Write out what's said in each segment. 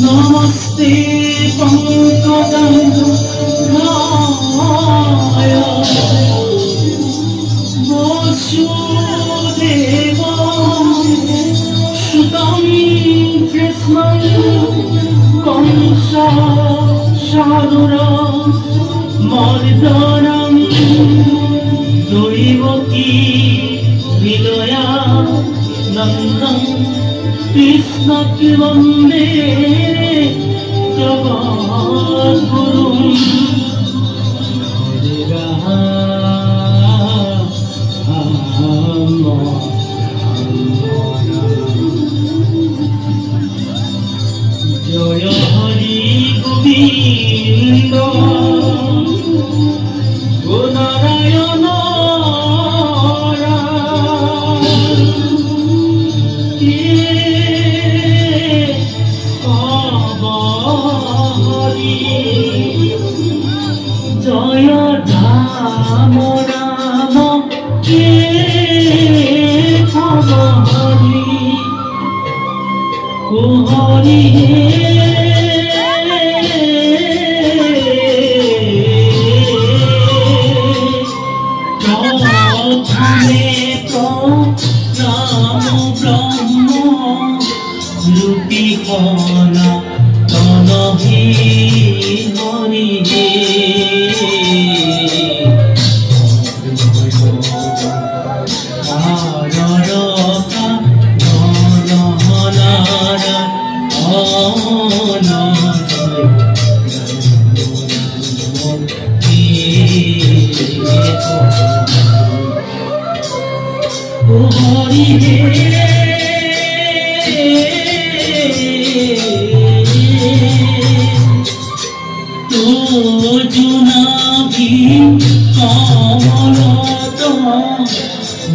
नमस्ते पंकजाय वसुदेव सुतं कृष्णं कंस सादर मर्दनं दैवकी हृदया नन्दं कृष्णके वन्दे जगद्गुरुं हरे राम जय हरि गोविंद गो नारायण जय राम राम के हरि ओ हरि प्रथमे प्रणाम ब्रह्म रूपी कना तनहि हरि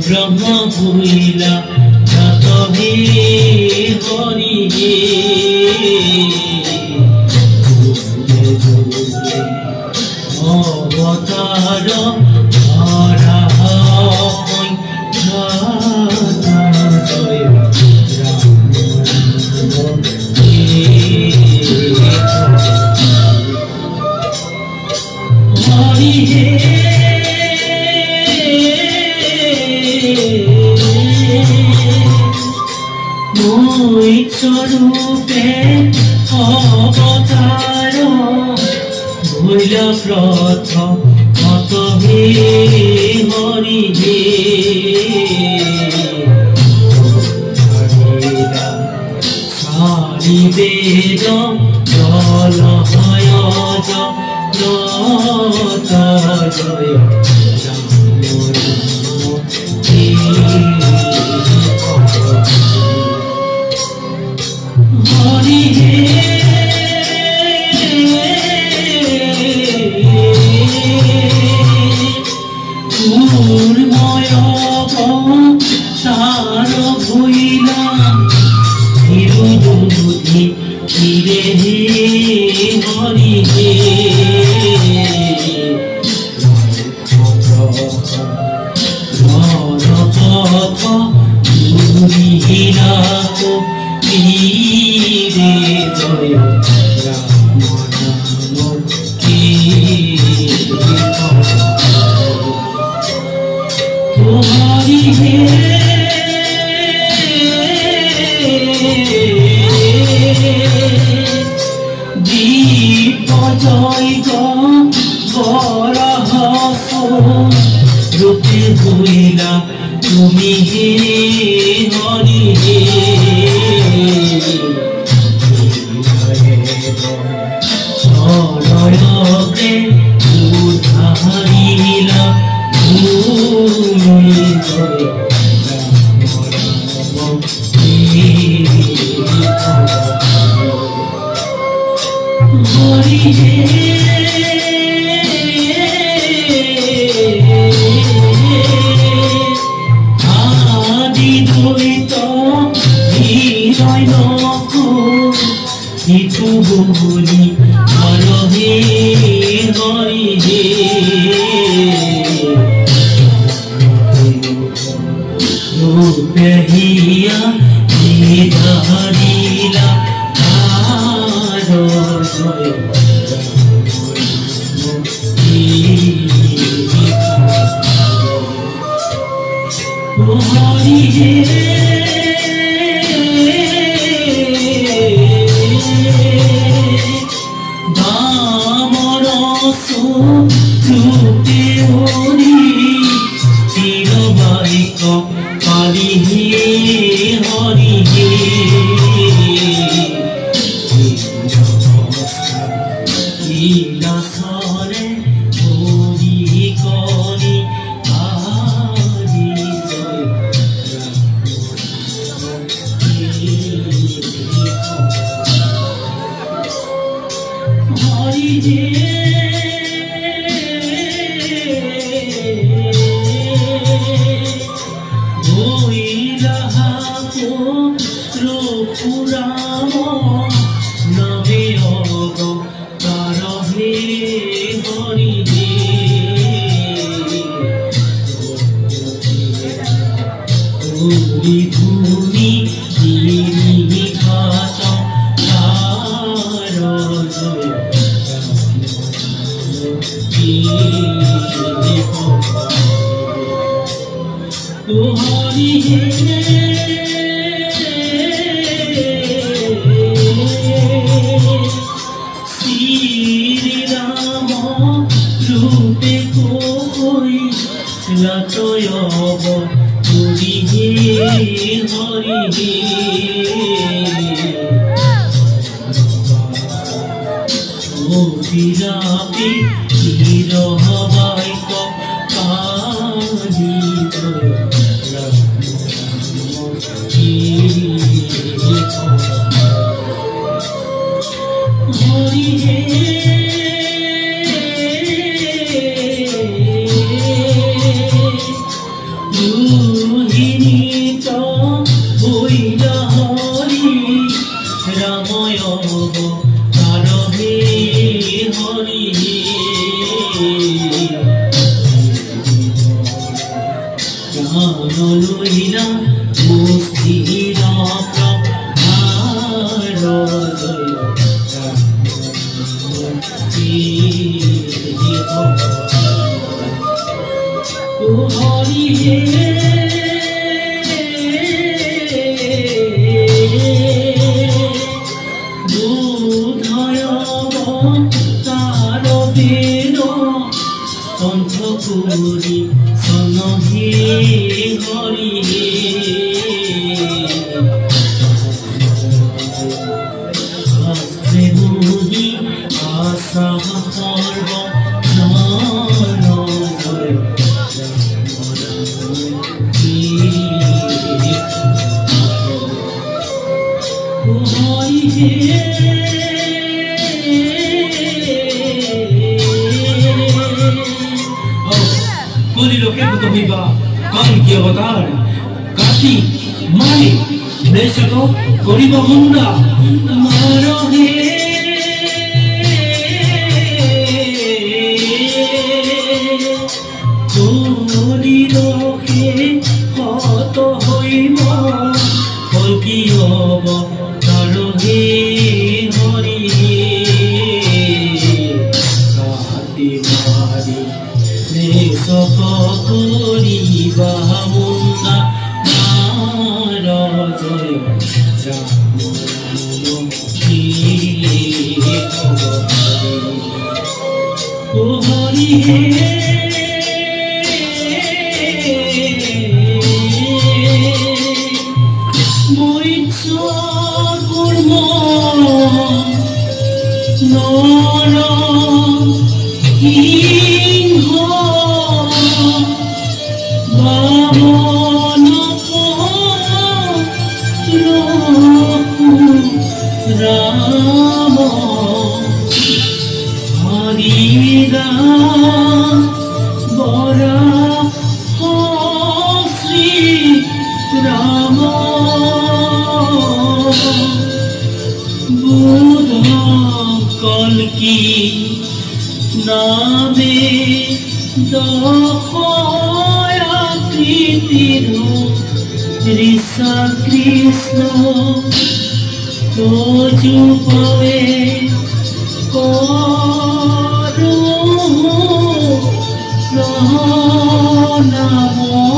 ब्रह्म भूला तभी हरि अवतार धरा जय हरि स्वरूपे अवतार भूल प्रथम तभी हरि सारी वेद जलहय जय हरि पूर्णय तार भइला हिरुबुद्धि धीरे हरि पथ दूरिहीना जय राम नाम की हरि জয় বরাহ রূপে হইলা তুমি হে হরি হে সরয়কে উদ্ধারিলা ভূমি জয় হরি হে আদি দ্বৈত হৃদয় নখ কিছু বলি হর হে হরি হে রূপে হিয়া ধারিলা জয় হরি হে দামরস রূপে হরি চিরবাইক পারি হে হরি হে লীলাসরে হরি করি হরি জয় হরি হে পুরাম নবে অবতার হে হরি হে ভূমি ভূমি ঘাত জয় হরি হে শ্রীরাম রূপে কই লতয়ব পুরি হে হরি হে অভিরাপি চিরহবাইক কালি জয় হরি হে রোহিণীত হইলা হরি রাময় তার হে হরি জ্ঞান লইলা মুক্তির হরি হে বুধয়ব তার বেদ কণ্ঠ করি সন হে হরি হে শাস্ত্রে মুনি আশা সর্ব হরি হে কোনি লোকে তো হইবা কাল কি অবতার কাটি মারি দেশক করিব হুন্ডা মার হে কোনি লোকে কত হইব কলকি অবতার হে হরি হে কাটি মারি দেশক করিবা মুন্ডা মার জয় রাম রাম হে Rama Hari Ram Bora Sri Rama Buddha Kalki Name Dakhaya Kritiro Risa Krishna Toju pawe karo namo